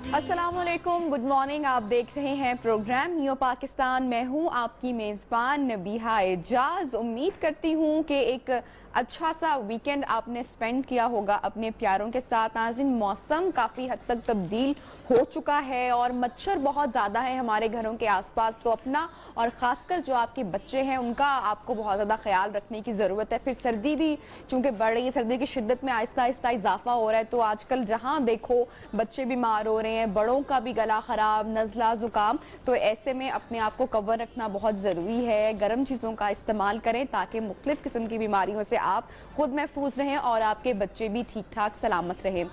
अस्सलाम वालेकुम, good morning. आप देख रहे हैं प्रोग्राम न्यू पाकिस्तान। मैं हूं आपकी मेज़बान नबीहा एजाज। उम्मीद करती हूं कि एक अच्छा सा वीकेंड आपने स्पेंड किया होगा अपने प्यारों के साथ। नाज़रीन, मौसम काफ़ी हद तक तब्दील हो चुका है और मच्छर बहुत ज़्यादा है हमारे घरों के आसपास, तो अपना और ख़ासकर जो आपके बच्चे हैं उनका आपको बहुत ज़्यादा ख्याल रखने की ज़रूरत है। फिर सर्दी भी चूँकि बढ़ रही है, सर्दी की शिद्दत में आहिस्ता आहिस्ता इजाफा हो रहा है, तो आजकल जहाँ देखो बच्चे बीमार हो रहे हैं, बड़ों का भी गला ख़राब, नज़ला ज़ुकाम। तो ऐसे में अपने आप को कवर रखना बहुत ज़रूरी है। गर्म चीज़ों का इस्तेमाल करें ताकि मुख्तलिफ़ किस्म की बीमारियों से आप खुद महफूज रहें और आपके बच्चे भी ठीक ठाक सलामत रहें।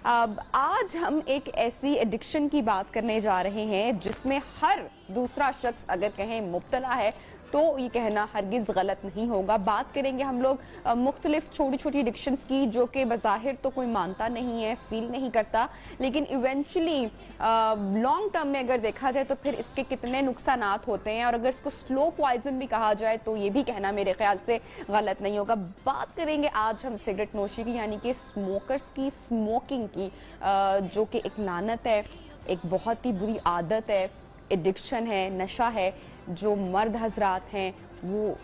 अब आज हम एक ऐसी एडिक्शन की बात करने जा रहे हैं जिसमें हर दूसरा शख्स अगर कहें मुब्तला है तो ये कहना हरगिज़ गलत नहीं होगा। बात करेंगे हम लोग मुख्तलिफ छोटी छोटी एडिक्शंस की जो कि बज़ाहिर तो कोई मानता नहीं है, फील नहीं करता, लेकिन इवेंचुअली लॉन्ग टर्म में अगर देखा जाए तो फिर इसके कितने नुकसानात होते हैं, और अगर इसको स्लो पॉइजन भी कहा जाए तो ये भी कहना मेरे ख्याल से गलत नहीं होगा। बात करेंगे आज हम सिगरेट नोशी की, यानी कि स्मोकर्स की, स्मोकिंग की, जो कि एक लानत है, एक बहुत ही बुरी आदत है, एडिक्शन है, नशा है जो मर्द हजरात हैं वो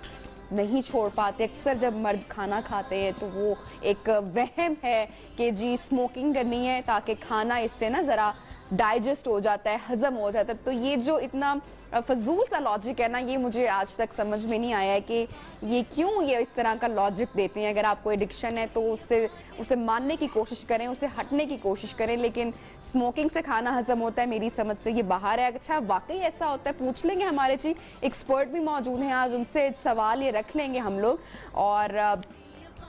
नहीं छोड़ पाते। अक्सर जब मर्द खाना खाते हैं तो वो एक वहम है कि जी स्मोकिंग करनी है ताकि खाना इससे ना ज़रा डाइजेस्ट हो जाता है, हजम हो जाता है। तो ये जो इतना फजूल सा लॉजिक है ना, ये मुझे आज तक समझ में नहीं आया है कि ये क्यों ये इस तरह का लॉजिक देते हैं। अगर आपको एडिक्शन है तो उसे मानने की कोशिश करें, उसे हटने की कोशिश करें, लेकिन स्मोकिंग से खाना हजम होता है, मेरी समझ से ये बाहर है। अच्छा वाकई ऐसा होता है? पूछ लेंगे, हमारे जी एक्सपर्ट भी मौजूद हैं आज, उनसे सवाल ये रख लेंगे हम लोग। और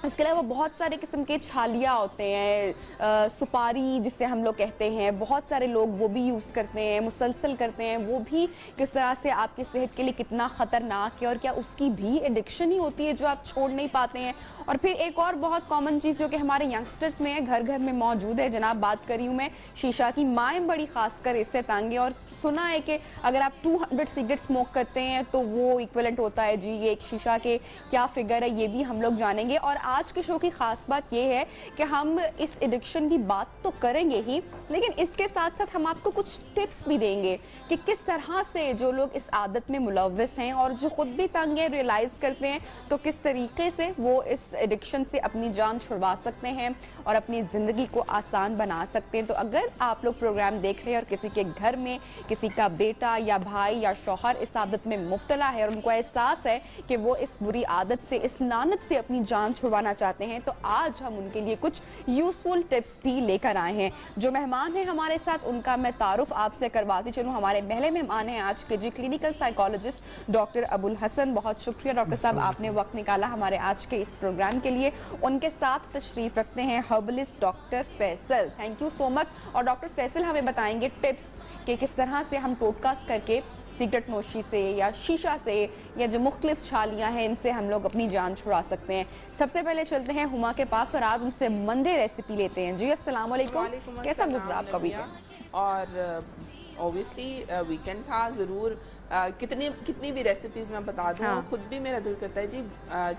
इसके अलावा बहुत सारे किस्म के छालिया होते हैं, सुपारी जिसे हम लोग कहते हैं, बहुत सारे लोग वो भी यूज़ करते हैं, मुसलसल करते हैं। वो भी किस तरह से आपकी सेहत के लिए कितना ख़तरनाक है, और क्या उसकी भी एडिक्शन ही होती है जो आप छोड़ नहीं पाते हैं। और फिर एक और बहुत कॉमन चीज़ जो कि हमारे यंगस्टर्स में है, घर घर में मौजूद है, जनाब बात करी हूँ मैं शीशा की। माएँ बड़ी खासकर इससे तंग है, और सुना है कि अगर आप 200 सिगरेट स्मोक करते हैं तो वो इक्विवेलेंट होता है जी ये एक शीशा के। क्या फिगर है ये भी हम लोग जानेंगे। और आज के शो की खास बात ये है कि हम इस एडिक्शन की बात तो करेंगे ही, लेकिन इसके साथ साथ हम आपको कुछ टिप्स भी देंगे कि किस तरह से जो लोग इस आदत में मुलव्वस हैं और जो खुद भी तंग है, रियलाइज करते हैं, तो किस तरीके से वो इस एडिक्शन से अपनी जान छुड़वा सकते हैं और अपनी ज़िंदगी को आसान बना सकते हैं। तो अगर आप लोग प्रोग्राम देख रहे हैं और किसी के घर में किसी का बेटा या भाई या शौहर इस आदत में मुब्तला है और उनको एहसास है कि वो इस बुरी आदत से, इस लानत से अपनी जान छुड़वाना चाहते हैं, तो आज हम उनके लिए कुछ यूजफुल टिप्स भी लेकर आए हैं। जो मेहमान हैं हमारे साथ उनका मैं तारुफ आपसे करवाती चलूँ। हमारे पहले मेहमान हैं आज के जी clinical psychologist doctor Abul Hasan. बहुत शुक्रिया डॉक्टर साहब, आपने वक्त निकाला हमारे आज के इस प्रोग्राम के लिए। उनके साथ तशरीफ रखते हैं herbalist doctor Faisal. Thank you so much. और डॉक्टर फैसल हमें बताएंगे टिप्स कि किस तरह से हम टोटकास्ट करके सिगरेट नोशी से या शीशा से या जो मुख्तलिफ छालियाँ हैं इनसे हम लोग अपनी जान छुड़ा सकते हैं। सबसे पहले चलते हैं हुमा के पास और आज उनसे मंडे रेसिपी लेते हैं। जी अस्सलाम वालेकुम, कैसा गुजरा आपका वीकेंड? और ऑब्वियसली वीकेंड था, ज़रूर कितनी भी रेसिपीज़ मैं बता दूँ। हाँ। खुद भी मेरा दिल करता है जी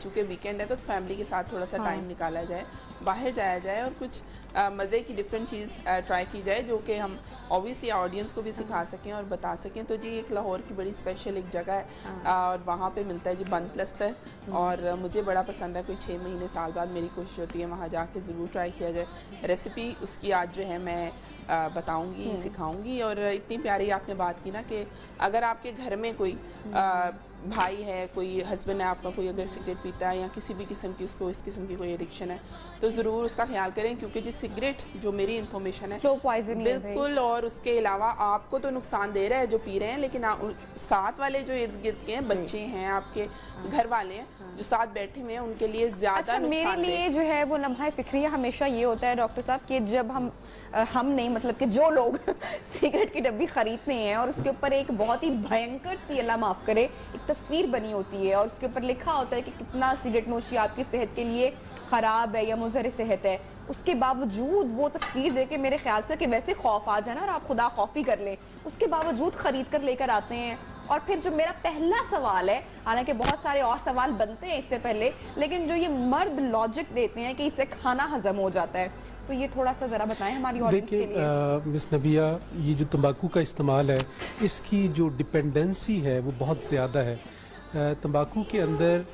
चूँकि वीकेंड है तो फैमिली के साथ थोड़ा सा टाइम निकाला जाए, बाहर जाया जाए और कुछ मज़े की डिफरेंट चीज़ ट्राई की जाए जो कि हम ऑब्वियसली ऑडियंस को भी सिखा सकें और बता सकें। तो जी एक लाहौर की बड़ी स्पेशल एक जगह है और वहाँ पे मिलता है जी बन प्लस्तर, और मुझे बड़ा पसंद है। कोई 6 महीने साल बाद मेरी कोशिश होती है वहाँ जाके ज़रूर ट्राई किया जाए। रेसिपी उसकी आज जो है मैं बताऊंगी, सिखाऊंगी। और इतनी प्यारी आपने बात की ना कि अगर आपके घर में कोई भाई है, कोई हस्बैंड है आपका, कोई अगर सिगरेट पीता है या किसी भी किस्म की उसको इस किस्म की कोई एडिक्शन है तो ज़रूर उसका ख्याल करें, क्योंकि जी सिगरेट जो मेरी इन्फॉर्मेशन है बिल्कुल, और उसके अलावा आपको तो नुकसान दे रहा है जो पी रहे हैं, लेकिन साथ वाले जो इर्द गिर्द के हैं, बच्चे हैं, आपके घर वाले हैं जो साथ बैठे हुए हैं, उनके लिए ज़्यादा मेरे लिए जो है वो लम्हा फिक्रिया हमेशा ये होता है डॉक्टर साहब कि जब हम नहीं मतलब कि जो लोग सिगरेट की डब्बी खरीदते हैं और उसके ऊपर एक बहुत ही भयंकर सी, अल्लाह माफ़ करे, एक तस्वीर बनी होती है और उसके ऊपर लिखा होता है कि कितना सिगरेट नोशी आपकी सेहत के लिए ख़राब है या मुज़र सेहत है, उसके बावजूद वो तस्वीर देके मेरे ख्याल से कि वैसे खौफ आ जाए ना और आप खुदा खौफी कर लें, उसके बावजूद ख़रीद कर लेकर आते हैं। और फिर जो मेरा पहला सवाल है, हालांकि बहुत सारे और सवाल बनते हैं इससे पहले, लेकिन जो ये मर्द लॉजिक देते हैं कि इससे खाना हजम हो जाता है, तो ये थोड़ा सा ज़रा बताएं हमारी ऑडियंस के लिए। देखिए मिस नबिया, ये जो तंबाकू का इस्तेमाल है, इसकी जो डिपेंडेंसी है वो बहुत ज़्यादा है। तंबाकू के अंदर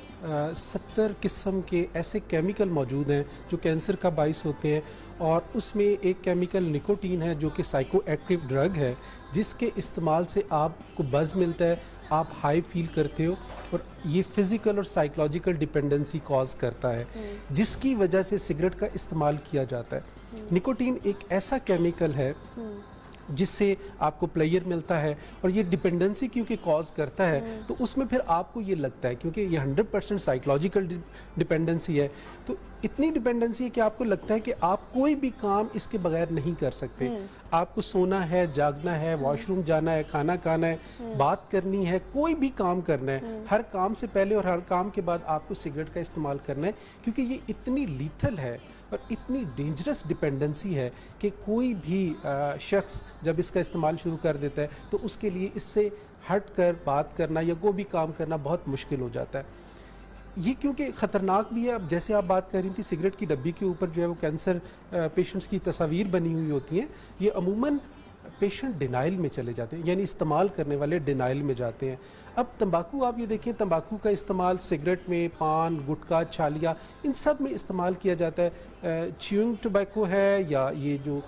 70 किस्म के ऐसे केमिकल मौजूद हैं जो कैंसर का बाइस होते हैं, और उसमें एक केमिकल निकोटीन है जो कि साइको एक्टिव ड्रग है, जिसके इस्तेमाल से आपको बज़ मिलता है, आप हाई फील करते हो, और ये फिज़िकल और साइकोलॉजिकल डिपेंडेंसी कॉज करता है, जिसकी वजह से सिगरेट का इस्तेमाल किया जाता है। निकोटीन एक ऐसा केमिकल है जिससे आपको प्लेयर मिलता है, और ये डिपेंडेंसी क्योंकि कॉज करता है, तो उसमें फिर आपको ये लगता है, क्योंकि ये 100% साइकोलॉजिकल डिपेंडेंसी है, तो इतनी डिपेंडेंसी है कि आपको लगता है कि आप कोई भी काम इसके बगैर नहीं कर सकते। आपको सोना है, जागना है, वॉशरूम जाना है, खाना खाना है, बात करनी है, कोई भी काम करना है, हर काम से पहले और हर काम के बाद आपको सिगरेट का इस्तेमाल करना है, क्योंकि ये इतनी लीथल है और इतनी डेंजरस डिपेंडेंसी है कि कोई भी शख्स जब इसका इस्तेमाल शुरू कर देता है तो उसके लिए इससे हट कर बात करना या कोई भी काम करना बहुत मुश्किल हो जाता है। ये क्योंकि ख़तरनाक भी है। अब जैसे आप बात कर रही थी, सिगरेट की डब्बी के ऊपर जो है वो कैंसर पेशेंट्स की तस्वीर बनी हुई होती हैं। ये अमूमन पेशेंट डिनाइल में चले जाते हैं, यानी इस्तेमाल करने वाले डिनाइल में जाते हैं। अब तंबाकू, आप ये देखें, तंबाकू का इस्तेमाल सिगरेट में, पान, गुटखा, छालिया, इन सब में इस्तेमाल किया जाता है। च्यूइंग टोबैको है या ये जो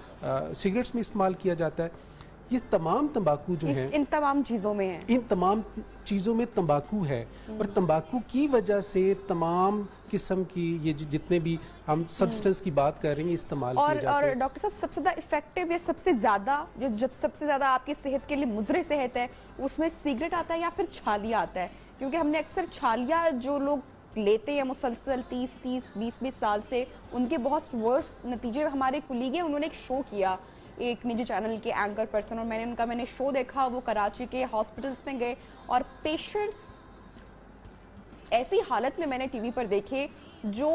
सिगरेट्स में इस्तेमाल किया जाता है, ये तमाम तंबाकू जो है, इन तमाम चीज़ों में है, इन तमाम चीज़ों में तंबाकू है, और तंबाकू की वजह से तमाम किस्म की ये जितने भी हम सब्सटेंस की बात कर रहे हैं इस्तेमाल किए जाते हैं। और डॉक्टर साहब, सबसे ज़्यादा इफेक्टिव या सबसे ज़्यादा जब सबसे ज़्यादा आपकी सेहत के लिए मुज़र सेहत है, उसमें सिगरेट आता है या फिर छालिया आता है? क्योंकि हमने अक्सर छालिया जो लोग लेते हैं मुसलसल 30-30, 20-20 साल से, उनके बहुत वर्स नतीजे। हमारे कुलीग हैं, उन्होंने एक शो किया, एक निजी चैनल के एंकर पर्सन, और मैंने शो देखा। वो कराची के हॉस्पिटल्स में गए और पेशेंट्स ऐसी हालत में मैंने टीवी पर देखे जो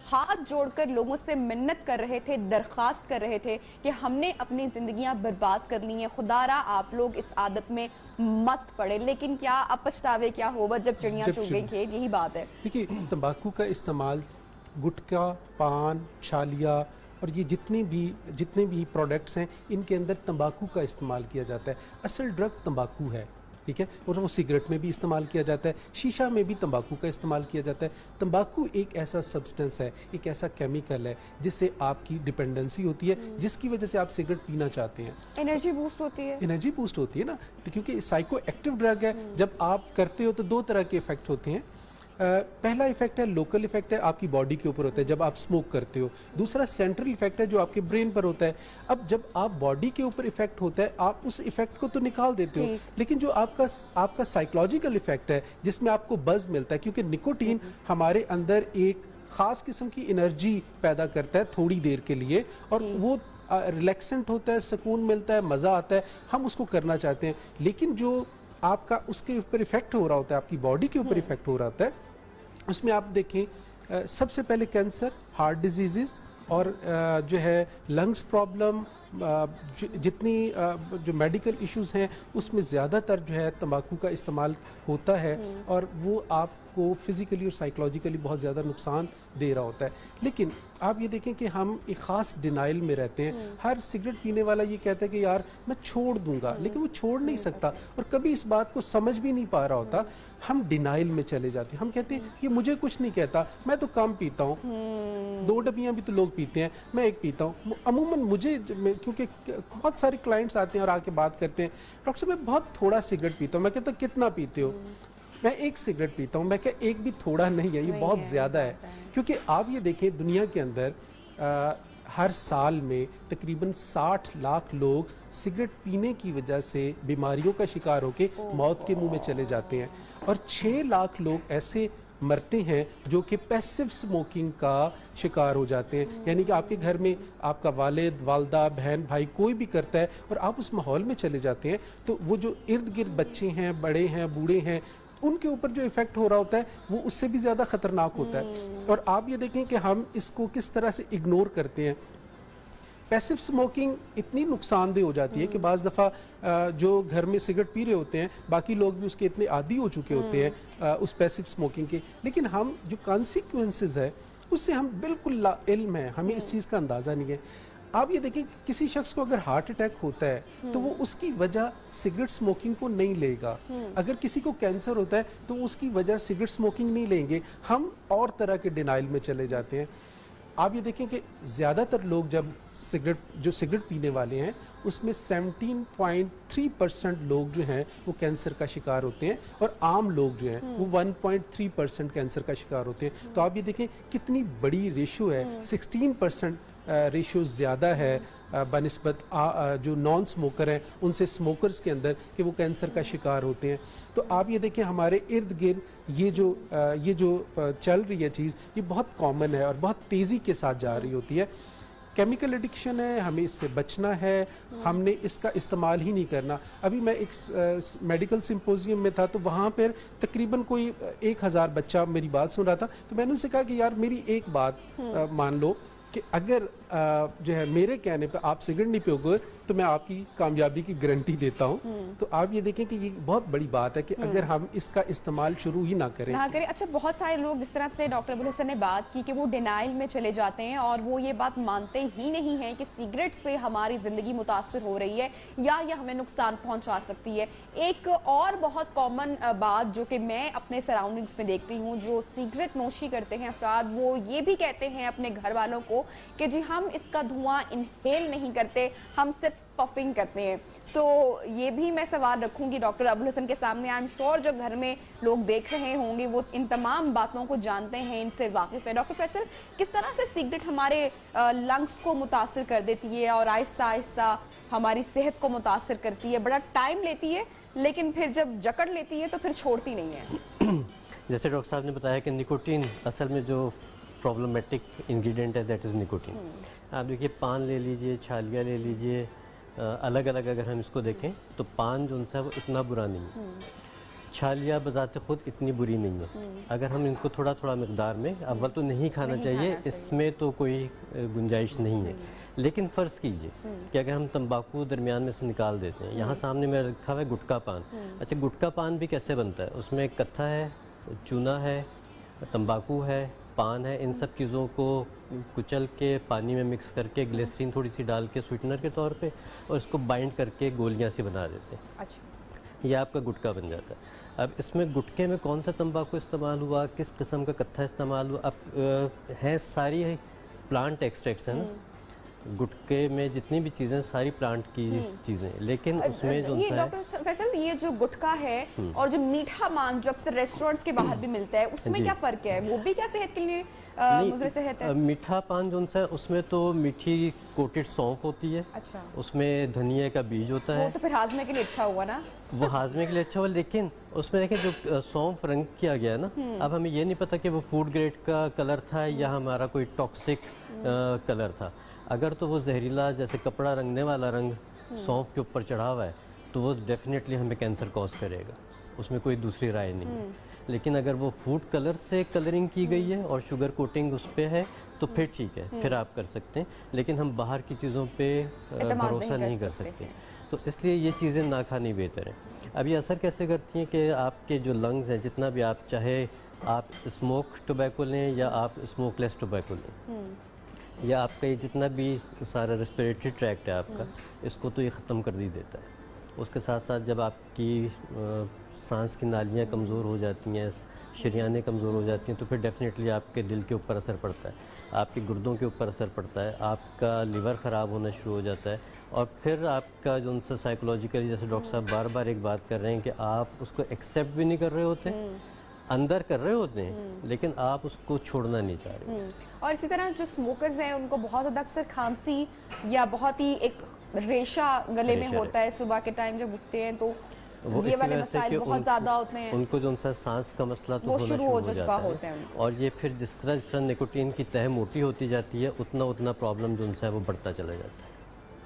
हाथ जोड़कर लोगों से मिन्नत कर रहे थे, दरख्वास्त कर रहे थे कि हमने अपनी जिंदगियां बर्बाद कर ली हैं, खुदारा आप लोग इस आदत में मत पड़े। लेकिन क्या अब पछतावे क्या होगा जब चिड़ियां चुग गई खेत, यही बात है। देखिए, तंबाकू का इस्तेमाल, गुटखा, पान, छालिया और ये जितने भी प्रोडक्ट्स हैं, इनके अंदर तंबाकू का इस्तेमाल किया जाता है। असल ड्रग तंबाकू है, ठीक है, और वो सिगरेट में भी इस्तेमाल किया जाता है, शीशा में भी तंबाकू का इस्तेमाल किया जाता है। तंबाकू एक ऐसा सब्सटेंस है, एक ऐसा केमिकल है जिससे आपकी डिपेंडेंसी होती है, जिसकी वजह से आप सिगरेट पीना चाहते हैं। एनर्जी बूस्ट होती है, एनर्जी बूस्ट होती है ना, तो क्योंकि साइको एक्टिव ड्रग है। जब आप करते हो तो दो तरह के इफेक्ट होते हैं। पहला इफेक्ट है लोकल इफेक्ट है, आपकी बॉडी के ऊपर होता है जब आप स्मोक करते हो। दूसरा सेंट्रल इफेक्ट है जो आपके ब्रेन पर होता है। अब जब आप बॉडी के ऊपर इफेक्ट होता है, आप उस इफेक्ट को तो निकाल देते हो, लेकिन जो आपका साइकोलॉजिकल इफेक्ट है जिसमें आपको बज़ मिलता है, क्योंकि निकोटीन हमारे अंदर एक खास किस्म की एनर्जी पैदा करता है थोड़ी देर के लिए, और वो रिलैक्सेंट होता है, सुकून मिलता है, मज़ा आता है, हम उसको करना चाहते हैं। लेकिन जो आपका उसके ऊपर इफेक्ट हो रहा होता है, आपकी बॉडी के ऊपर इफेक्ट हो रहा होता है, उसमें आप देखें सबसे पहले कैंसर, हार्ट डिजीज़ और जो है लंग्स प्रॉब्लम, जितनी जो मेडिकल इश्यूज़ हैं उसमें ज़्यादातर जो है तंबाकू का इस्तेमाल होता है, और वो आपको फिज़िकली और साइकोलॉजिकली बहुत ज़्यादा नुकसान दे रहा होता है। लेकिन आप ये देखें कि हम एक ख़ास डिनाइल में रहते हैं। हर सिगरेट पीने वाला ये कहता है कि यार मैं छोड़ दूंगा, लेकिन वो छोड़ नहीं सकता, और कभी इस बात को समझ भी नहीं पा रहा होता। हम डिनाइल में चले जाते हैं, हम कहते हैं ये मुझे कुछ नहीं कहता, मैं तो कम पीता हूँ, 2 डब्बियाँ भी तो लोग पीते हैं, मैं 1 पीता हूँ। अमूमन मुझे, क्योंकि बहुत सारे क्लाइंट्स आते हैं और आके बात करते हैं, डॉक्टर साहब मैं बहुत थोड़ा सिगरेट पीता हूँ। मैं कहता हूँ कितना पीते हो? मैं 1 सिगरेट पीता हूँ। मैं क्या, 1 भी थोड़ा नहीं है, ये बहुत ज़्यादा है। क्योंकि आप ये देखें, दुनिया के अंदर हर साल में तकरीबन 60 लाख लोग सिगरेट पीने की वजह से बीमारियों का शिकार होकर मौत के मुंह में चले जाते हैं, और 6 लाख लोग ऐसे मरते हैं जो कि पैसिव स्मोकिंग का शिकार हो जाते हैं। यानी कि आपके घर में आपका वालिद, वालदा, बहन, भाई कोई भी करता है और आप उस माहौल में चले जाते हैं, तो वो जो इर्द गिर्द बच्चे हैं, बड़े हैं, बूढ़े हैं, उनके ऊपर जो इफेक्ट हो रहा होता है वो उससे भी ज़्यादा ख़तरनाक होता है। और आप ये देखें कि हम इसको किस तरह से इग्नोर करते हैं। पैसिव स्मोकिंग इतनी नुकसानदेह हो जाती है कि बाज़ दफ़ा जो घर में सिगरेट पी रहे होते हैं, बाकी लोग भी उसके इतने आदी हो चुके होते हैं उस पैसिव स्मोकिंग के, लेकिन हम जो कॉन्सिक्वेंसेस है उससे हम बिल्कुल ला इल्म है, हमें इस चीज़ का अंदाज़ा नहीं है। आप ये देखें किसी शख्स को अगर हार्ट अटैक होता है तो वो उसकी वजह सिगरेट स्मोकिंग को नहीं लेगा, अगर किसी को कैंसर होता है तो उसकी वजह सिगरेट स्मोकिंग नहीं लेंगे, हम और तरह के डिनाइल में चले जाते हैं। आप ये देखें कि ज़्यादातर लोग जब सिगरेट पीने वाले हैं उसमें 17.3% लोग जो हैं वो कैंसर का शिकार होते हैं, और आम लोग जो हैं वो 1.3% कैंसर का शिकार होते हैं। तो आप ये देखें कितनी बड़ी रेशो है, 16% रेशो ज़्यादा है बनिस्बत जो नॉन स्मोकर हैं उनसे स्मोकर्स के अंदर कि वो कैंसर का शिकार होते हैं। तो आप ये देखें हमारे इर्द गिर्द ये जो चल रही है चीज़, ये बहुत कॉमन है और बहुत तेज़ी के साथ जा रही होती है। केमिकल एडिक्शन है, हमें इससे बचना है, हमने इसका इस्तेमाल ही नहीं करना। अभी मैं एक मेडिकल सिंपोजियम में था तो वहाँ पर तकरीबन कोई 1000 बच्चा मेरी बात सुन रहा था, तो मैंने उनसे कहा कि यार मेरी एक बात मान लो कि अगर जो है मेरे कहने पर आप सिगरेट नहीं पियोगे तो मैं आपकी कामयाबी की गारंटी देता हूँ। तो आप ये देखें कि ये बहुत बड़ी बात है कि अगर हम इसका इस्तेमाल शुरू ही ना करें। अच्छा, बहुत सारे लोग जिस तरह से डॉक्टर अबुल हसन ने बात की कि वो डिनाइल में चले जाते हैं और वो ये बात मानते ही नहीं है कि सिगरेट से हमारी ज़िंदगी मुतासिर हो रही है या ये हमें नुकसान पहुंचा सकती है। एक और बहुत कॉमन बात जो कि मैं अपने सराउंडिंग्स में देखती हूँ, जो सिगरेट नोशी करते हैं अफराद, वो ये भी कहते हैं अपने घर वालों को कि जी हम इसका धुआं इनहेल नहीं करते, हम सिर्फ पफिंग करते हैं। तो ये भी मैं सवाल रखूंगी डॉक्टर अबुल हसन के सामने। आई एम श्योर जो घर में लोग देख रहे होंगे वो इन तमाम बातों को जानते हैं, इनसे वाकिफ है। डॉक्टर फैसल, किस तरह से सिगरेट हमारे लंग्स को मुतासिर कर देती है और आहिस्ता आहिस्ता हमारी सेहत को मुतासिर करती है? बड़ा टाइम लेती है लेकिन फिर जब जकड़ लेती है तो फिर छोड़ती नहीं है। जैसे डॉक्टर साहब ने बताया कि निकोटीन असल में जो प्रॉब्लमेटिक इंग्रेडिएंट है दैट इज़ निकोटीन। आप देखिए पान ले लीजिए, छालिया ले लीजिए, अलग अलग अगर हम इसको देखें तो पान जो उनसे वो इतना बुरा नहीं है, छालिया बजाते खुद इतनी बुरी नहीं है। अगर हम इनको थोड़ा थोड़ा मकदार में, अव्वल तो नहीं खाना चाहिए, इसमें तो कोई गुंजाइश नहीं है। लेकिन फ़र्ज़ कीजिए कि अगर हम तंबाकू दरमियान में से निकाल देते हैं, यहाँ सामने में रखा हुआ है गुटखा पान। अच्छा, गुटखा पान भी कैसे बनता है? उसमें कत्था है, चूना है, तंबाकू है, पान है, इन सब चीज़ों को कुचल के पानी में मिक्स करके ग्लिसरीन थोड़ी सी डाल के स्वीटनर के तौर पे और इसको बाइंड करके गोलियां सी बना देते हैं। अच्छा, ये आपका गुटखा बन जाता है। अब इसमें गुटखे में कौन सा तंबाकू इस्तेमाल हुआ, किस किस्म का कत्था इस्तेमाल हुआ, अब है सारी प्लांट एक्सट्रैक्ट्स हैं ना, गुटके में जितनी भी चीज़ें सारी प्लांट की चीज़ें, लेकिन उसमें जो ये डॉक्टर फैसल, ये जो गुटखा है और जो मीठा पान जो अक्सर रेस्टोरेंट्स के बाहर भी मिलता है, उसमें क्या फ़र्क है? वो भी क्या सेहत के लिए मुज़र सेहत है? मीठा पान जो है उसमें तो मीठी कोटेड सौंफ होती है। अच्छा, उसमें धनिया का बीज होता है, वो तो फिर हाजमे के लिए अच्छा हुआ ना। वो हाजमे के लिए अच्छा हुआ, लेकिन उसमें देखें जो सौंफ रंग किया गया है ना, अब हमें ये नहीं पता कि वो फूड ग्रेड का कलर था या हमारा कोई टॉक्सिक कलर था। अगर तो वो जहरीला जैसे कपड़ा रंगने वाला रंग सौंफ के ऊपर चढ़ा हुआ है तो वो डेफिनेटली हमें कैंसर कॉज करेगा, उसमें कोई दूसरी राय नहीं है। लेकिन अगर वो फूड कलर से कलरिंग की गई है और शुगर कोटिंग उस पर है तो फिर ठीक है, फिर आप कर सकते हैं। लेकिन हम बाहर की चीज़ों पे भरोसा नहीं कर सकते, तो इसलिए ये चीज़ें ना खानी बेहतर है। अब ये असर कैसे करती हैं कि आपके जो लंग्स हैं, जितना भी आप चाहे आप स्मोक टोबैको लें या आप स्मोकलेस टोबैको लें, या आपका ये जितना भी सारा रेस्पिरेटरी ट्रैक्ट है आपका, इसको तो ये ख़त्म कर दी देता है। उसके साथ साथ जब आपकी सांस की नालियाँ कमज़ोर हो जाती हैं, शरियानें कमज़ोर हो जाती हैं, तो फिर डेफिनेटली आपके दिल के ऊपर असर पड़ता है, आपके गुर्दों के ऊपर असर पड़ता है, आपका लिवर ख़राब होना शुरू हो जाता है, और फिर आपका जो उनसे साइकोलॉजिकली, जैसे डॉक्टर साहब बार बार एक बात कर रहे हैं कि आप उसको एक्सेप्ट भी नहीं कर रहे होते, अंदर कर रहे होते हैं, लेकिन आप उसको छोड़ना नहीं चाह रहे। और इसी तरह जो स्मोकर्स हैं उनको बहुत ज़्यादा अक्सर खांसी या बहुत ही एक रेशा गले में होता है सुबह के टाइम जब उठते हैं, तो ये वाले मसाइल बहुत ज़्यादा होते हैं। उनको जो उनका सांस का मसला तो होना शुरू हो जाता है, और ये फिर जिस तरह निकोटीन की तह मोटी होती जाती है उतना उतना प्रॉब्लम जो उनसे है वो बढ़ता चला जाता है।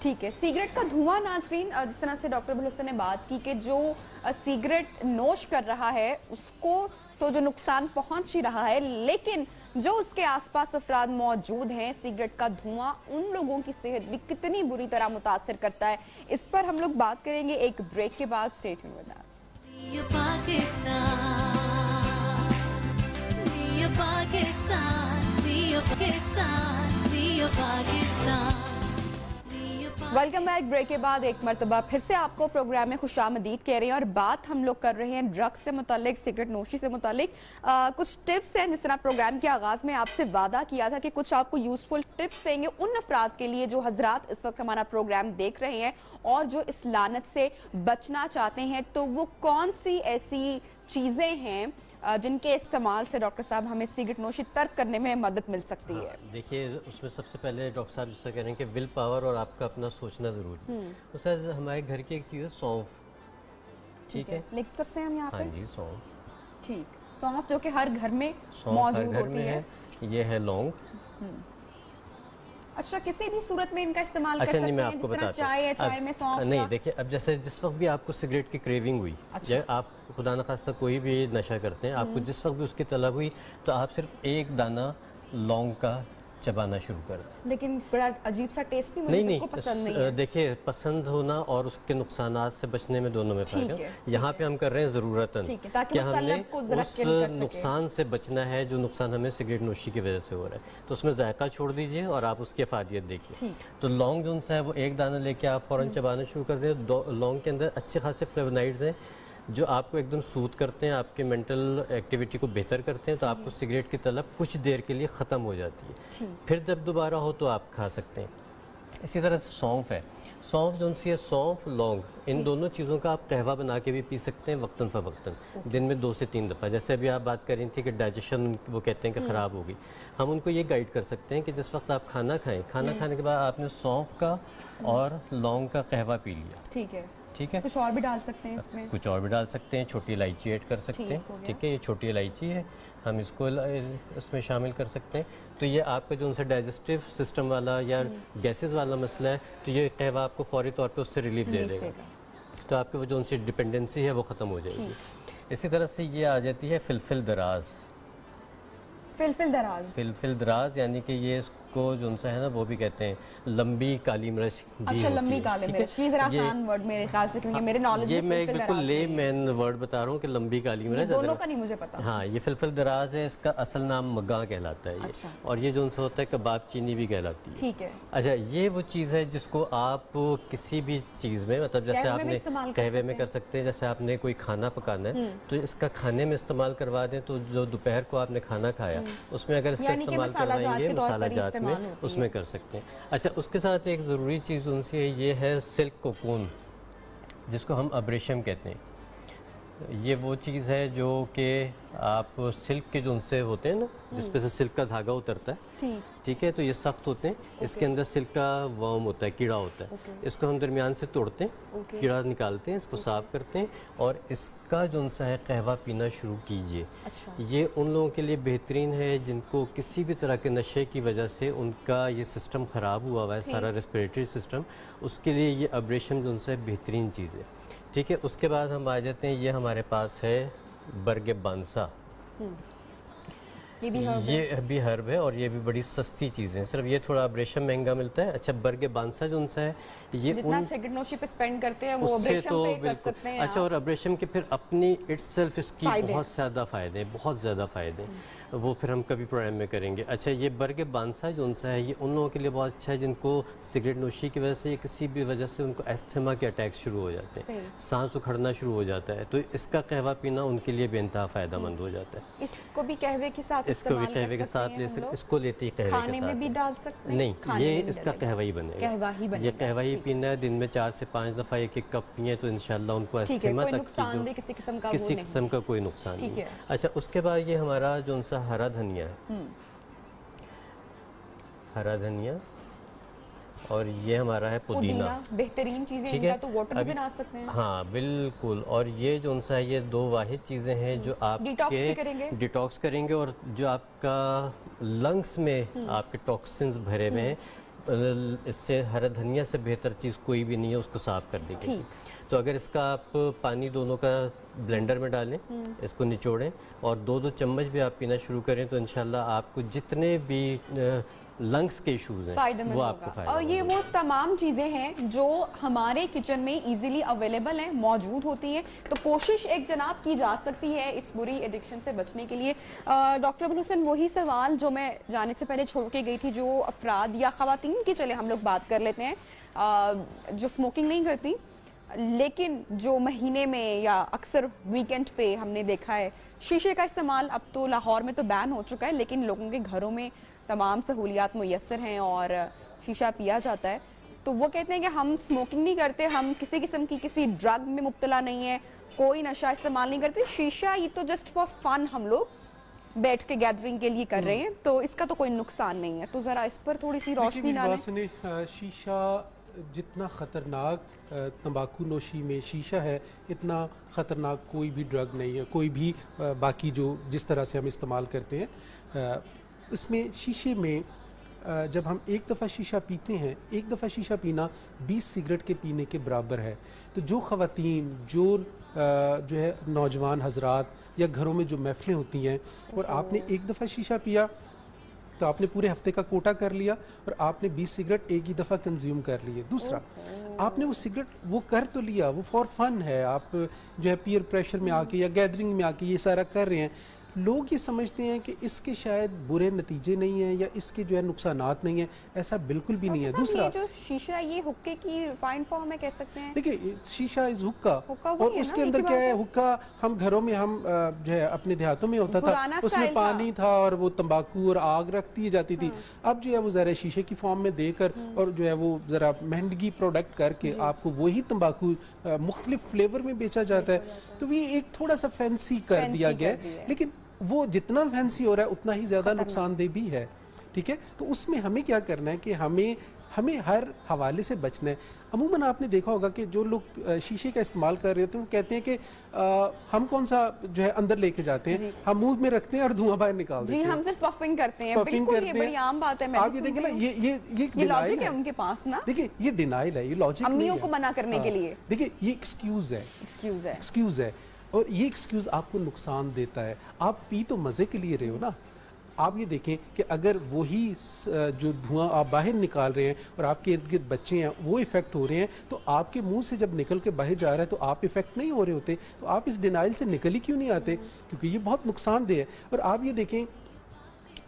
ठीक है, सिगरेट का धुआं नाज़रीन, जिस तरह से डॉक्टर अबुल हसन ने बात की कि जो सिगरेट नोश कर रहा है उसको तो जो नुकसान पहुंच ही रहा है, लेकिन जो उसके आसपास अफराद मौजूद हैं, सिगरेट का धुआं उन लोगों की सेहत भी कितनी बुरी तरह मुतासिर करता है, इस पर हम लोग बात करेंगे एक ब्रेक के बाद। Stay tuned with us. Welcome back. Break के बाद एक मरतबा फिर से आपको प्रोग्राम में खुशामदीद कह रहे हैं और बात हम लोग कर रहे हैं ड्रग्स से मुतालिक, सिगरेट नोशी से मुतालिक। कुछ टिप्स हैं, जिस तरह प्रोग्राम के आगाज में आपसे वादा किया था कि कुछ आपको यूजफुल टिप्स देंगे उन अफराद के लिए जो हजरात इस वक्त हमारा प्रोग्राम देख रहे हैं और जो इस लानत से बचना चाहते हैं। तो वो कौन सी ऐसी चीजें हैं जिनके इस्तेमाल से डॉक्टर साहब हमें सिगरेट नोशी तर्क करने में मदद मिल सकती है? देखिए, उसमें सबसे पहले डॉक्टर साहब जिससे कह रहे हैं कि विल पावर और आपका अपना सोचना ज़रूरी है। उससे हमारे घर की एक चीज़ है सौंफ, ठीक है, लिख सकते हैं हम यहाँ हाँ पे? जी, सौंफ। ठीक, सौंफ जो कि हर घर में सौंफ हर मौजूद घर होती में है। ये है लौंग। अच्छा, किसी भी सूरत में इनका इस्तेमाल कर अच्छा सकते नहीं, मैं हैं, आपको जिस तरह बताता चाय है, हूँ। चाय में सौंफ नहीं, का? देखिए, अब जैसे जिस वक्त भी आपको सिगरेट की क्रेविंग हुई, या आप खुदा न खास्ता कोई भी नशा करते हैं, आपको जिस वक्त भी उसकी तलब हुई, तो आप सिर्फ एक दाना लौंग का चबाना शुरू कर दें। लेकिन बड़ा अजीब सा टेस्ट नहीं, मुझे बिल्कुल पसंद नहीं है। देखिए, पसंद होना और उसके नुकसानात से बचने में दोनों में फर्क ठीक है। है, यहाँ पे हम कर रहे हैं ज़रूरतन ठीक है, ताकि कि वो हमने तलब को ज़रा उस किल कर सके। नुकसान से बचना है जो नुकसान हमें सिगरेट नोशी की वजह से हो रहा है। तो उसमें जायका छोड़ दीजिए और आप उसकी अफादियत देखिए। तो लौंग जो है वो एक दाना लेके आप फ़ौरन चबाना शुरू कर दें। लौंग के अंदर अच्छे खासे फ्लेवोनाइड्स हैं जो आपको एकदम सूद करते हैं, आपके मेंटल एक्टिविटी को बेहतर करते हैं। तो आपको सिगरेट की तलब कुछ देर के लिए ख़त्म हो जाती है। फिर जब दोबारा हो तो आप खा सकते हैं। इसी तरह से सौंफ है। सौंफ जो सी है, सौंफ लौंग, इन दोनों चीज़ों का आप कहवा बना के भी पी सकते हैं वक्तन फ़वक्तन, दिन में 2 से 3 दफ़ा। जैसे अभी आप बात कर रही थी कि डाइजेशन वो कहते हैं कि ख़राब होगी, हम उनको ये गाइड कर सकते हैं कि जिस वक्त आप खाना खाएं, खाना खाने के बाद आपने सौंफ का और लौंग का कहवा पी लिया, ठीक है, ठीक है। कुछ और भी डाल सकते हैं इसमें? कुछ और भी डाल सकते हैं, छोटी इलायची ऐड कर सकते हैं, ठीक है। ये छोटी इलायची है, हम इसको इसमें शामिल कर सकते हैं। तो ये आपका जो उनसे डाइजेस्टिव सिस्टम वाला या गैसेस वाला मसला है, तो ये कहवा आपको फौरी तौर पे उससे रिलीफ दे देगा। तो आपकी वो जो उनसे डिपेंडेंसी है वो ख़त्म हो जाएगी। इसी तरह से ये आ जाती है फिलफिल दराज। फिलफिल दराज यानी कि ये इसको जो उनसे है ना वो भी कहते हैं लंबी काली मिर्च भी अच्छा, होती लंबी है, काली ठीक है? मिर्च, ये जरा आसान वर्ड मेरे ख्याल से, क्योंकि मेरे नॉलेज ये में मैं एक फिलफिल बिल्कुल दराज ले नहीं है। मैन वर्ड बता रहा हूँ कि लंबी काली मिर्च। दोनों का नहीं मुझे पता। हाँ, ये फिलफिल दराज है, इसका असल नाम मग्गा कहलाता है ये। अच्छा। और ये जो उनसे होता है कबाब चीनी भी कहलाती है। ठीक है। अच्छा, ये वो चीज़ है जिसको आप किसी भी चीज़ में, मतलब जैसे कहवे में आपने इस्तेमाल कर कहवे सकते में कर सकते हैं। जैसे आपने कोई खाना पकाना है तो इसका खाने में इस्तेमाल करवा दें, तो जो दोपहर को आपने खाना खाया उसमें अगर इसका यानी कि इस्तेमाल मसाला जात करवाएंगे के तौर पर मसाला ही जात इस्तेमाल में, होती उसमें कर सकते हैं। अच्छा, उसके साथ एक ज़रूरी चीज़ उनसे ये है सिल्क कोकून, जिसको हम अब्रेशम कहते हैं। ये वो चीज़ है जो कि आप सिल्क के जो उनसे होते हैं ना, जिस पे से सिल्क का धागा उतरता है, ठीक है, तो ये सख्त होते हैं। इसके अंदर सिल्क का वर्म होता है, कीड़ा होता है। इसको हम दरमियान से तोड़ते हैं, कीड़ा निकालते हैं, इसको साफ करते हैं और इसका जो उनसा है कहवा पीना शुरू कीजिए। ये उन लोगों के लिए बेहतरीन है जिनको किसी भी तरह के नशे की वजह से उनका ये सिस्टम ख़राब हुआ हुआ है, सारा रेस्पिरेटरी सिस्टम, उसके लिए ये अब्रेशम जो उनसे बेहतरीन चीज़ है, ठीक है। उसके बाद हम आ जाते हैं, ये हमारे पास है बरगे बांसा। ये भी हर्ब है और ये भी बड़ी सस्ती चीज़ है, सिर्फ ये थोड़ा अब्रेशम महंगा मिलता है। अच्छा, बरगे बांसा जो उनसा है ये जितना सिगरेट नोशी पे स्पेंड करते हैं वो उससे अब्रेशम तो पे कर बिल्कुल सकते हैं। अच्छा, और अब्रेशम के फिर अपनी इटसेल्फ इसकी फायदे। बहुत ज़्यादा फ़ायदे हैं, बहुत ज़्यादा फ़ायदे हैं, वो फिर हम कभी प्रोग्राम में करेंगे। अच्छा, ये बरगे बांसा जो उनसा है ये उन लोगों के लिए बहुत अच्छा है जिनको सिगरेट नोशी की वजह से या किसी भी वजह से उनको एस्थमा के अटैक शुरू हो जाते हैं, सांस उखड़ना शुरू हो जाता है, तो इसका कहवा पीना उनके लिए बेइंतहा फ़ायदा मंद हो जाता है। इसको भी कहवे के साथ इसको भी कहवे के साथ ले सकते, इसको लेते ही कहवे के खाने में भी साथ डाल सकते हैं? नहीं, खाने ये में नहीं इसका डलेगा। कहवा ही बनेगा, कहवा ही ये बनेगा, कहवा ही ठीक। पीना है। दिन में 4 से 5 दफ़ा एक कप पिए तो इंशाल्लाह उनको ठीक है, एस्थमा कोई तक नुकसान दे किसी किस्म का वो किसी नहीं। किस्म का कोई नुकसान ठीक नहीं। है। अच्छा, उसके बाद ये हमारा जो उनसा हरा धनिया है, हरा धनिया, और ये हमारा है पुदीना। बेहतरीन चीजें, ठीक इनका है, तो वाटर भी अभी- बना सकते हैं। हाँ बिल्कुल। और ये जो उनसा है ये 2 वाहिद चीज़ें हैं जो डिटॉक्स भी आपके करेंगे? डिटॉक्स करेंगे और जो आपका लंग्स में आपके टॉक्सिन्स भरे हुए हैं, इससे हरा धनिया से बेहतर चीज़ कोई भी नहीं है उसको साफ़ करने के लिए। तो अगर इसका आप पानी दोनों का ब्लेंडर में डालें, इसको निचोड़ें और 2-2 चम्मच भी आप पीना शुरू करें तो इंशाल्लाह आपको जितने भी लंग्स के इश्यूज हैं फायदेमंद वो आपको होगा। फायदा और ये वो तमाम चीज़ें हैं जो हमारे किचन में इजीली अवेलेबल हैं, मौजूद होती हैं, तो कोशिश एक जनाब की जा सकती है इस बुरी एडिक्शन से बचने के लिए। डॉक्टर अबुल हुसैन, वही सवाल जो मैं जाने से पहले छोड़ के गई थी, जो अफराद या ख़वातीन की चले हम लोग बात कर लेते हैं जो स्मोकिंग नहीं करती लेकिन जो महीने में या अक्सर वीकेंड पे हमने देखा है शीशे का इस्तेमाल, अब तो लाहौर में तो बैन हो चुका है लेकिन लोगों के घरों में तमाम सहूलियात मुयस्सर हैं और शीशा पिया जाता है, तो वो कहते हैं कि हम स्मोकिंग नहीं करते, हम किसी किस्म की किसी ड्रग में मुब्तला नहीं है, कोई नशा इस्तेमाल नहीं करते, शीशा ये तो जस्ट फॉर फन हम लोग बैठ के गैदरिंग के लिए कर रहे हैं, तो इसका तो कोई नुकसान नहीं है। तो ज़रा इस पर थोड़ी सी रोशनी डालें। शीशा जितना ख़तरनाक तंबाकू नोशी में शीशा है, इतना ख़तरनाक कोई भी ड्रग नहीं है, कोई भी बाकी जो जिस तरह से हम इस्तेमाल करते हैं। इसमें शीशे में जब हम एक दफ़ा शीशा पीते हैं, एक दफ़ा शीशा पीना 20 सिगरेट के पीने के बराबर है। तो जो ख़वातीन जो है नौजवान हजरात या घरों में जो महफिलें होती हैं और आपने एक दफ़ा शीशा पिया तो आपने पूरे हफ्ते का कोटा कर लिया और आपने 20 सिगरेट एक ही दफ़ा कंज्यूम कर लिए। दूसरा, आपने वो सिगरेट वो कर तो लिया, वो फॉर फन है, आप जो है पीयर प्रेशर में आके या गैदरिंग में आके ये सारा कर रहे हैं। लोग ये समझते हैं कि इसके शायद बुरे नतीजे नहीं हैं या इसके जो है नुकसानात नहीं है, ऐसा बिल्कुल भी नहीं है। दूसरा, ये जो शीशा ये हुक्के की रिफाइंड फॉर्म है कह सकते हैं। देखिए शीशा इज हुक्का वही और है उसके ना, अंदर एक ही क्या है, बात है। हुक्का हम घरों में हम जो है अपने देहातों में होता था, पुराना उसमें स्टाइल पानी था और वो तंबाकू और आग रख दी जाती थी। अब जो है वो ज़रा शीशे की फॉर्म में देकर और जो है वो ज़रा महंगी प्रोडक्ट करके आपको वही तंबाकू मुख्तलिफ फ्लेवर में बेचा जाता है। तो ये एक थोड़ा सा फैंसी कर दिया गया है, लेकिन वो जितना फैंसी हो रहा है उतना ही ज़्यादा नुकसानदेह भी है। ठीक है, तो उसमें हमें क्या करना है कि हमें हर हवाले से बचना है। अमूमन आपने देखा होगा कि जो लोग शीशे का इस्तेमाल कर रहे होते हैं वो कहते हैं कि हम कौन सा जो है अंदर लेके जाते हैं, हम मुंह में रखते हैं और धुआं बाहर निकाल देते हैं। जी, हम सिर्फ पफिंग करते हैं। बिल्कुल, ये बड़ी आम बात है। आप ये देखें ना, ये लॉजिक है उनके पास ना। देखिए ये डिनाइल है, ये लॉजिक नहीं है। अम्मियों को मना करने के लिए देखिए ये एक्सक्यूज है और ये एक्सक्यूज आपको नुकसान देता है। आप पी तो मजे के लिए रहे हो ना। आप ये देखें कि अगर वही जो धुआं आप बाहर निकाल रहे हैं और आपके इर्द गिर्द बच्चे हैं वो इफेक्ट हो रहे हैं, तो आपके मुंह से जब निकल के बाहर जा रहा है तो आप इफेक्ट नहीं हो रहे होते, तो आप इस डिनाइल से निकल ही क्यों नहीं आते? क्योंकि ये बहुत नुकसानदेह है। और आप ये देखें,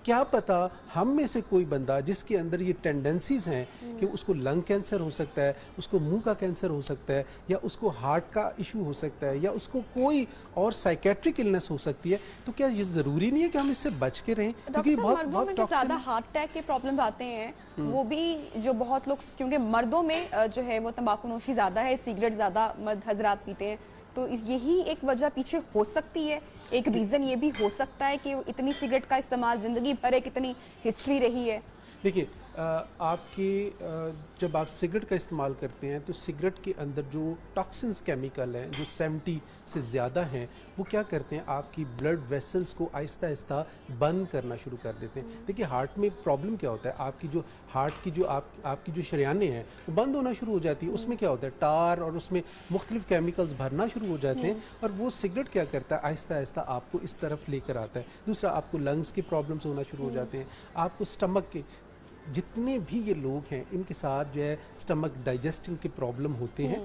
क्या पता हम में से कोई बंदा जिसके अंदर ये टेंडेंसीज हैं कि उसको लंग कैंसर हो सकता है, उसको मुंह का कैंसर हो सकता है, या उसको हार्ट का इशू हो सकता है, या उसको कोई और साइकेट्रिक इलनेस हो सकती है, तो क्या ये जरूरी नहीं है कि हम इससे बच के रहें? क्योंकि मर्दों में जो ज्यादा हार्ट अटैक के प्रॉब्लम आते हैं वो भी जो बहुत लोग, क्योंकि मर्दों में जो है वो तंबाकू नोशी ज्यादा है, सिगरेट ज्यादा मर्द हजरात पीते हैं, तो यही एक वजह पीछे हो सकती है। एक रीज़न ये भी हो सकता है कि इतनी सिगरेट का इस्तेमाल ज़िंदगी भर एक इतनी हिस्ट्री रही है। देखिए जब आप सिगरेट का इस्तेमाल करते हैं तो सिगरेट के अंदर जो टॉक्सिन्स केमिकल हैं जो 70 से ज़्यादा हैं, वो क्या करते हैं, आपकी ब्लड वेसल्स को आहिस्ता आहिस्ता बंद करना शुरू कर देते हैं। देखिए हार्ट में प्रॉब्लम क्या होता है, आपकी जो हार्ट की जो आपकी जो शरियानें हैं वो बंद होना शुरू हो जाती है। उसमें क्या होता है, टार और उसमें मुख्तलिफ केमिकल्स भरना शुरू हो जाते हैं, और वो सिगरेट क्या करता है, आहिस्ता आहिस्ता आपको इस तरफ लेकर आता है। दूसरा, आपको लंग्स के प्रॉब्लम्स होना शुरू हो जाते हैं, आपको स्टमक के, जितने भी ये लोग हैं इनके साथ जो है स्टमक डाइजेस्टिंग के प्रॉब्लम होते हैं,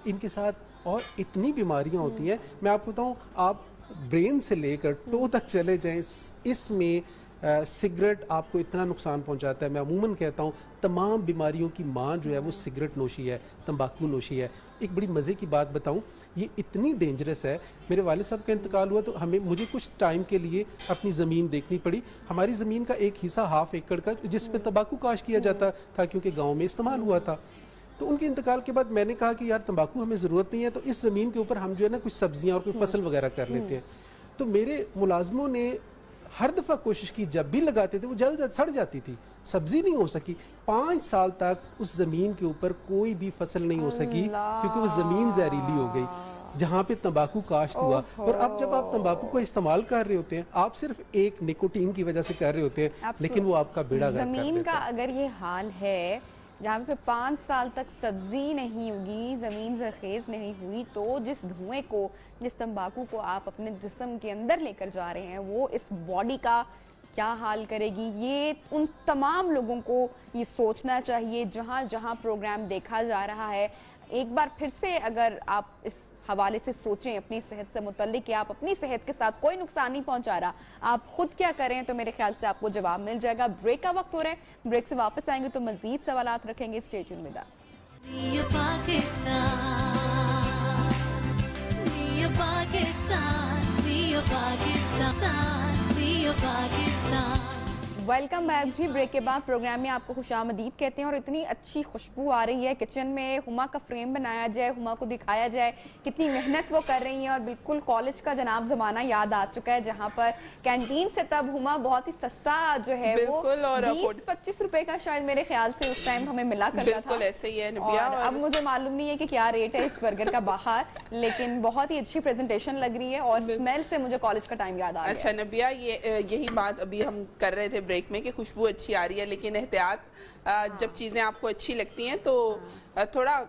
इनके साथ और इतनी बीमारियां होती हैं। मैं आपको बताऊं, आप ब्रेन से लेकर टो तक चले जाएं, इसमें सिगरेट आपको इतना नुकसान पहुंचाता है। मैं अमूमन कहता हूं तमाम बीमारियों की माँ जो है वो सिगरेट नोशी है, तंबाकू नोशी है। एक बड़ी मज़े की बात बताऊं, ये इतनी डेंजरस है, मेरे वालिद साहब का इंतकाल हुआ तो मुझे कुछ टाइम के लिए अपनी ज़मीन देखनी पड़ी। हमारी ज़मीन का एक हिस्सा 1/2 एकड़ का जिस पे तंबाकू काश किया जाता था, क्योंकि गाँव में इस्तेमाल हुआ था। तो उनके इंतकाल के बाद मैंने कहा कि यार तंबाकू हमें ज़रूरत नहीं है, तो इस ज़मीन के ऊपर हम जो है ना कुछ सब्जियाँ और कोई फसल वगैरह कर लेते हैं। तो मेरे मुलाजमों ने हर दफ़ा कोशिश की, जब भी लगाते थे वो जल्द सड़ जाती थी, सब्जी नहीं हो सकी। 5 साल तक उस ज़मीन के ऊपर कोई भी फसल नहीं हो सकी, क्योंकि वो ज़मीन जहरीली हो गई जहाँ पे तंबाकू काश्त हुआ। और अब जब आप तंबाकू का इस्तेमाल कर रहे होते हैं, आप सिर्फ एक निकोटीन की वजह से कर रहे होते हैं, लेकिन वो आपका बेड़ा गर्क कर देता है। ज़मीन का अगर ये हाल है जहाँ पे 5 साल तक सब्जी नहीं उगी, ज़मीन ज़रख़ेज़ नहीं हुई, तो जिस धुएं को, जिस तंबाकू को आप अपने जिस्म के अंदर लेकर जा रहे हैं, वो इस बॉडी का کیا حال کرے گی. یہ ان تمام لوگوں کو یہ سوچنا چاہیے جہاں جہاں پروگرام دیکھا جا رہا ہے. ایک بار پھر سے اگر آپ اس حوالے سے سوچیں اپنی صحت سے متعلق کہ آپ اپنی صحت کے ساتھ کوئی نقصان نہیں پہنچا رہا, آپ خود کیا کریں, تو میرے خیال سے آپ کو جواب مل جائے گا. بریک کا وقت ہو رہا ہے, بریک سے واپس آئیں گے تو مزید سوالات رکھیں گے. Stay tune with us. Welcome back جی. بریک کے بعد پروگرام میں آپ کو خوش آمدید کہتے ہیں. اور اتنی اچھی خوشبو آ رہی ہے کچن میں. ہما کا فریم بنایا جائے, ہما کو دکھایا جائے کتنی محنت وہ کر رہی ہیں. اور بالکل کالج کا جناب زمانہ یاد آ چکا ہے جہاں پر کینٹین سے تب ہما بہت ہی سستا جو ہے وہ 20-25 روپے کا شاید میرے خیال سے اس ٹائم ہمیں ملا کرتا تھا. بالکل ایسے ہی ہے نبیہ. اور اب مجھے معلوم نہیں ہے کہ کیا ریٹ ہے اس برگر کا باہر, لیکن بہت ہی اچھی پریزنٹیشن لگ رہی ہے اور اسمیل سے مجھے کالج کا ٹائم یاد آ گیا. اچھا نبیہ, یہی بات ابھی ہم کر رہے تھے بریک میں کہ خوشبو اچھی آ رہی ہے, لیکن احتیاط, جب چیزیں آپ کو اچھی لگتی ہیں تو تھوڑا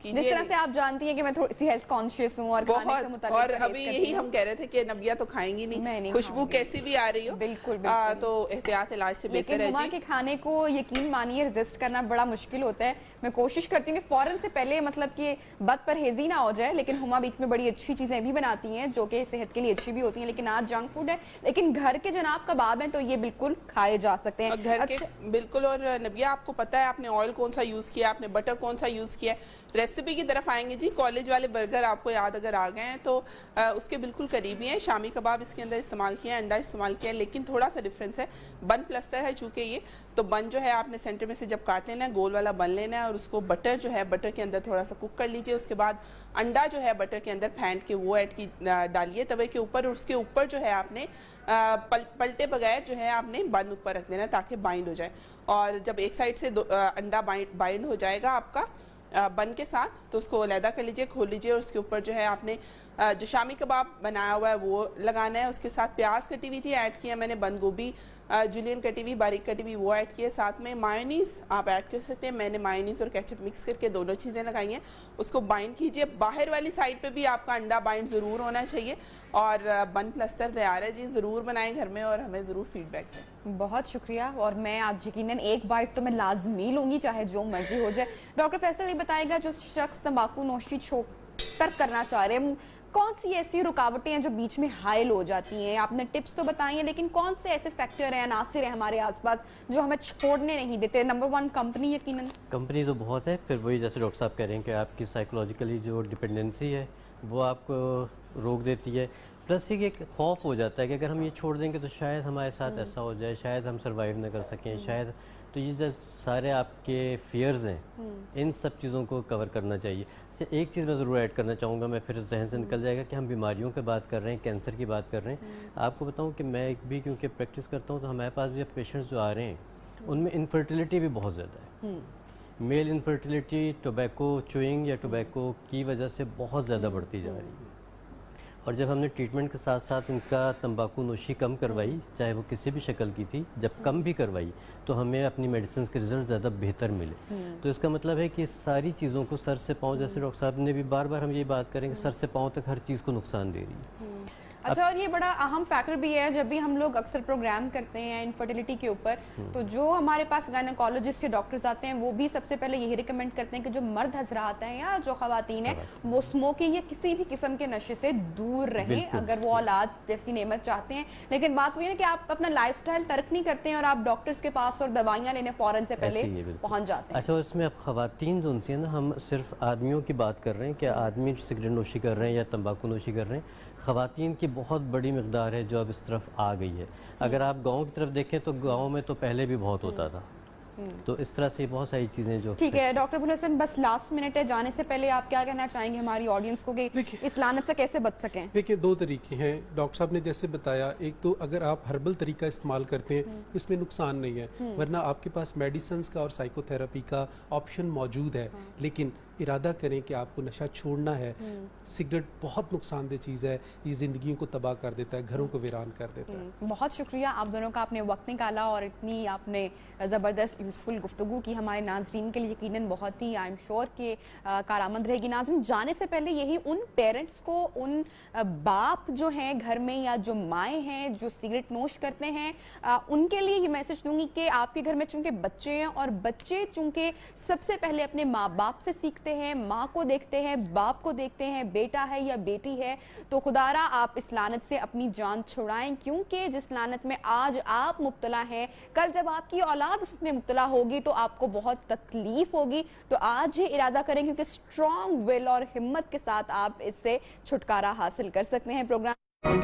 جس طرح سے آپ جانتی ہیں کہ میں تھوڑی سی ہیلتھ کانشیس ہوں اور کھانے سے متعلق اور ابھی یہی ہم کہہ رہے تھے کہ نبیہ تو کھائیں گی نہیں, خوشبو کیسی بھی آ رہی ہو بالکل تو احتیاط علاج سے بہتر ہے. ہما کے کھانے کو یقین مانیے ریزسٹ کرنا بڑا مشکل ہوتا ہے. میں کوشش کرتی ہوں کہ فوراً سے پہلے مطلب کہ بد پرہیزی نہ ہو جائے, لیکن ہما بیچ میں بڑی اچھی چیزیں بھی بناتی ہیں جو کہ صحت کے لیے اچھی بھی ہوتی ہیں. لیکن آج جنک فوڈ ہے, لیکن گھر کے جناب کباب ہیں تو یہ بالکل کھائے جا سکتے ہیں گھر کے. بالکل. اور نبیہ آپ کو پتا ہے آپ نے آئل کون سا یوز کیا, آپ نے بٹر کون سا یوز کیا. ریسیپی کی طرف آئیں گے جی. کالج والے برگر آپ کو یاد اگر آ گئے ہیں تو اس کے بالکل قریبی ہیں. شامی کباب اس کے اندر استعمال کیا ہے, انڈا استعمال کیا ہے, لیکن تھوڑا سا ڈفرینس ہے. بن پلسٹر ہے چونکہ یہ, تو بن جو ہے آپ نے سینٹر میں سے جب کاٹ لینا ہے, گول والا بن لینا ہے, اور اس کو بٹر جو ہے بٹر کے اندر تھوڑا سا کوک کر لیجئے. اس کے بعد انڈا جو ہے بٹر کے اندر پھینٹ کے وہ ایڈ کی ڈالیے توے کے اوپر, اور اس کے اوپر جو ہے آپ نے پلٹے بغیر جو ہے آپ نے بن اوپر رکھ دینا تاکہ بائنڈ ہو جائے. اور جب ایک سائڈ سے انڈا بائنڈ ہو جائے گا آپ کا بن کے ساتھ, تو اس کو علیحدہ کر لیجئے, کھول لیجئے, اور اس کے اوپر جو ہے آپ نے جو شامی کباب بنایا ہوا ہے وہ لگانا ہے. اس کے ساتھ پیاز کٹی ہوئی جی ایڈ کیا, میں نے بند گوبھی جولین کٹی ہوئی باریک کٹی ہوئی وہ ایڈ کیے. ساتھ میں مایونیز آپ ایڈ کر سکتے ہیں. میں نے مایونیز اور کیچپ مکس کر کے دونوں چیزیں لگائی ہیں. اس کو بائنڈ کیجئے. باہر والی سائڈ پہ بھی آپ کا انڈا بائنڈ ضرور ہونا چاہیے. اور بن پلسٹر تیار ہے جی. ضرور بنائیں گھر میں اور ہمیں ضرور فیڈ بیک دیں. بہت شکریہ. اور میں آج یقیناً ایک بائٹ تو میں لازمی لوں گی چاہے جو مرضی ہو جائے. ڈاکٹر فیصل یہ بتائے گا جو شخص تمباکو نوشی ترک کرنا چاہ رہے ہیں, کون سی ایسی رکاوٹیں ہیں جو بیچ میں حائل ہو جاتی ہیں؟ آپ نے ٹپس تو بتائی ہیں, لیکن کون سے ایسے فیکٹر ہیں, عناصر ہیں ہمارے آس پاس جو ہمیں چھوڑنے نہیں دیتے؟ نمبر 1 کمپنی یقیناً. کمپنی تو بہت ہے, پھر وہی جیسے ڈاکٹر صاحب کہہ رہے ہیں کہ آپ کی سائیکولوجیکلی جو ڈپینڈنسی ہے وہ آپ کو روک دیتی ہے. پلس یہ ایک خوف ہو جاتا ہے کہ اگر ہم یہ چھوڑ دیں گے تو شاید ہمارے ساتھ ایسا ہو جائے, شاید ہم سروائیو نہ کر سکیں, شاید. تو یہ جو سارے آپ کے فیئرز ہیں ان سب چیزوں کو کور کرنا چاہیے. ایک چیز میں ضرور ایڈ کرنا چاہوں گا, میں پھر ذہن سے نکل جائے گا کہ ہم بیماریوں کی بات کر رہے ہیں, کینسر کی بات کر رہے ہیں. آپ کو بتاؤں کہ میں بھی کیونکہ پریکٹس کرتا ہوں تو ہمارے پاس بھی پیشنٹس جو آ رہے ہیں ان میں انفرٹیلیٹی بھی بہت زیادہ ہے. میل انفرٹیلیٹی ٹوبیکو چوئنگ یا ٹوبیکو کی وجہ سے بہت زیادہ بڑھتی جا رہی ہے. اور جب ہم نے ٹریٹمنٹ کے ساتھ ساتھ ان کا تمباکو نوشی کم کروائی, چاہے وہ کسی بھی شکل کی تھی, جب کم بھی کروائی تو ہمیں اپنی میڈیسنز کے رزلٹ زیادہ بہتر ملے. تو اس کا مطلب ہے کہ ساری چیزوں کو سر سے پاؤں, جیسے ڈاکٹر صاحب نے بھی بار بار ہم یہ بات کریں کہ سر سے پاؤں تک ہر چیز کو نقصان دے رہی ہے. اچھا, اور یہ بڑا اہم فیکٹر بھی ہے جب بھی ہم لوگ اکثر پروگرام کرتے ہیں انفرٹیلیٹی کے اوپر, تو جو ہمارے پاس گائنیکالوجسٹ یا ڈاکٹرز آتے ہیں وہ بھی سب سے پہلے یہی ریکمینڈ کرتے ہیں کہ جو مرد حضرات ہیں یا جو خواتین ہیں وہ اسموکنگ یا کسی بھی قسم کے نشے سے دور رہیں اگر وہ اولاد جیسی نعمت چاہتے ہیں. لیکن بات وہ یہ ہے کہ آپ اپنا لائف سٹائل ترک نہیں کرتے ہیں اور آپ ڈاکٹرز کے پاس اور دوائیاں لینے فوراً سے پہلے پہنچ جاتے ہیں. اچھا, اس میں اب خواتین جو ان سے نا, ہم صرف آدمیوں کی بات کر رہے ہیں کہ آدمی سگریٹ نوشی کر رہے ہیں یا تمباکو نوشی کر رہے ہیں, خواتین کی بہت بڑی مقدار ہے جو اب اس طرف آ گئی ہے. اگر آپ گاؤں کی طرف دیکھیں تو گاؤں میں تو پہلے بھی بہت ہوتا تھا. تو اس طرح سے بہت ساری چیزیں جو. ٹھیک ہے ڈاکٹر ابو الحسن, بس لاسٹ منٹ ہے, جانے سے پہلے آپ کیا کہنا چاہیں گے ہماری آڈینس کو کہ اس لعنت سے کیسے بچ سکیں؟ دیکھیں, 2 طریقے ہیں. ڈاکٹر صاحب نے جیسے بتایا, ایک تو اگر آپ ہربل طریقہ استعمال کرتے ہیں اس میں نقصان نہیں ہے, ورنہ آپ کے پاس میڈیسنز کا اور سائیکو تھراپی کا آپشن موجود ہے. لیکن ارادہ کریں کہ آپ کو نشہ چھوڑنا ہے. سگریٹ بہت نقصان دہ چیز ہے, یہ زندگیوں کو تباہ کر دیتا ہے, گھروں کو ویران کر دیتا ہے. بہت شکریہ آپ دونوں کا, آپ نے وقت نکالا اور اتنی آپ نے زبردست यूज़फुल गुफ्तगू की हमारे नाजरीन के लिए यकीनन बहुत ही आई एम श्योर कि कारआमद रहेगी। नाज़रीन, जाने से पहले यही उन पेरेंट्स को, उन बाप जो हैं घर में या जो माएँ हैं जो सिगरेट नोश करते हैं, उनके लिए ये मैसेज दूंगी कि आपके घर में चूंकि बच्चे हैं और बच्चे चूंकि सबसे पहले अपने माँ बाप से सीखते हैं, माँ को देखते हैं, बाप को देखते हैं, बेटा है या बेटी है, तो खुदारा आप इस लानत से अपनी जान छुड़ाएं, क्योंकि जिस लानत में आज आप मुब्तला हैं, कल जब आपकी औलाद उसमें मुब्तला होगी तो आपको बहुत तकलीफ होगी। तो आज ही इरादा करें, क्योंकि स्ट्रॉन्ग विल और हिम्मत के साथ आप इससे छुटकारा हासिल कर सकते हैं। प्रोग्राम